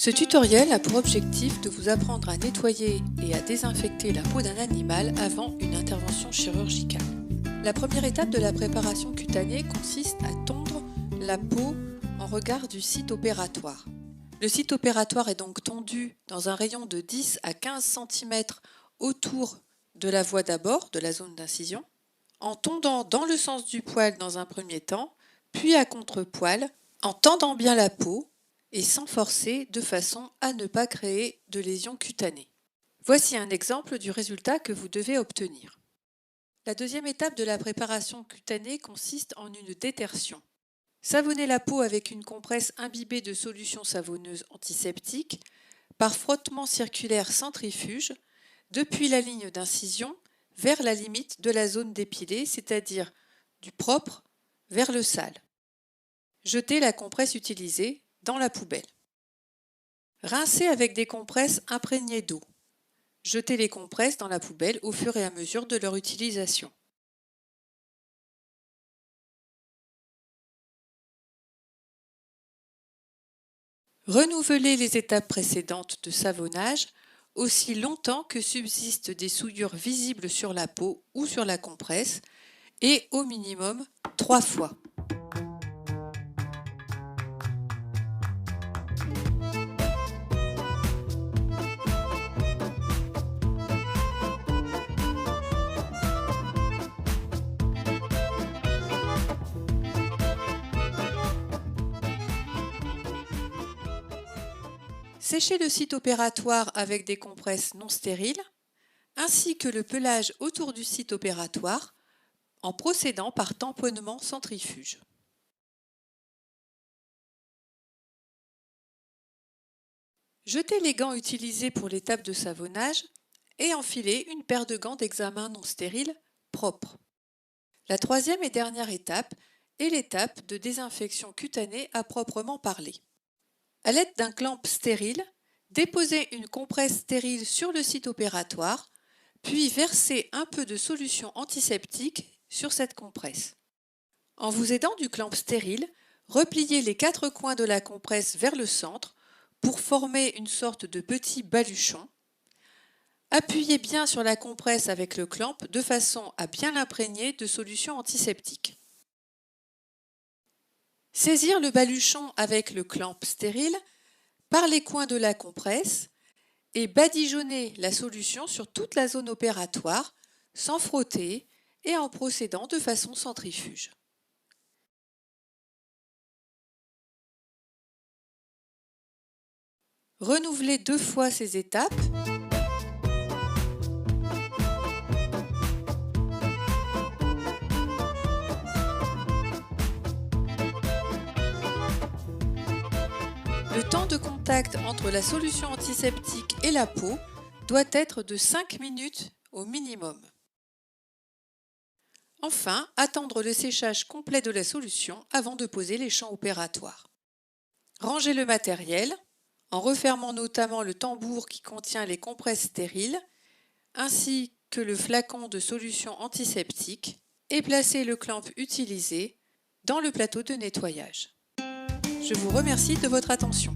Ce tutoriel a pour objectif de vous apprendre à nettoyer et à désinfecter la peau d'un animal avant une intervention chirurgicale. La première étape de la préparation cutanée consiste à tondre la peau en regard du site opératoire. Le site opératoire est donc tondu dans un rayon de 10 à 15 cm autour de la voie d'abord, de la zone d'incision, en tondant dans le sens du poil dans un premier temps, puis à contre-poil, en tendant bien la peau et sans forcer de façon à ne pas créer de lésions cutanées. Voici un exemple du résultat que vous devez obtenir. La deuxième étape de la préparation cutanée consiste en une détertion. Savonnez la peau avec une compresse imbibée de solution savonneuse antiseptique par frottement circulaire centrifuge depuis la ligne d'incision vers la limite de la zone dépilée, c'est-à-dire du propre vers le sale. Jetez la compresse utilisée dans la poubelle. Rincez avec des compresses imprégnées d'eau. Jetez les compresses dans la poubelle au fur et à mesure de leur utilisation. Renouvelez les étapes précédentes de savonnage aussi longtemps que subsistent des souillures visibles sur la peau ou sur la compresse et au minimum 3 fois. Séchez le site opératoire avec des compresses non stériles, ainsi que le pelage autour du site opératoire en procédant par tamponnement centrifuge. Jetez les gants utilisés pour l'étape de savonnage et enfilez une paire de gants d'examen non stériles propres. La troisième et dernière étape est l'étape de désinfection cutanée à proprement parler. À l'aide d'un clamp stérile, déposez une compresse stérile sur le site opératoire, puis versez un peu de solution antiseptique sur cette compresse. En vous aidant du clamp stérile, repliez les 4 coins de la compresse vers le centre pour former une sorte de petit baluchon. Appuyez bien sur la compresse avec le clamp de façon à bien l'imprégner de solution antiseptique. Saisir le baluchon avec le clamp stérile par les coins de la compresse et badigeonner la solution sur toute la zone opératoire sans frotter et en procédant de façon centrifuge. Renouvelez 2 fois ces étapes. Le temps de contact entre la solution antiseptique et la peau doit être de 5 minutes au minimum. Enfin, attendre le séchage complet de la solution avant de poser les champs opératoires. Rangez le matériel en refermant notamment le tambour qui contient les compresses stériles ainsi que le flacon de solution antiseptique et placez le clamp utilisé dans le plateau de nettoyage. Je vous remercie de votre attention.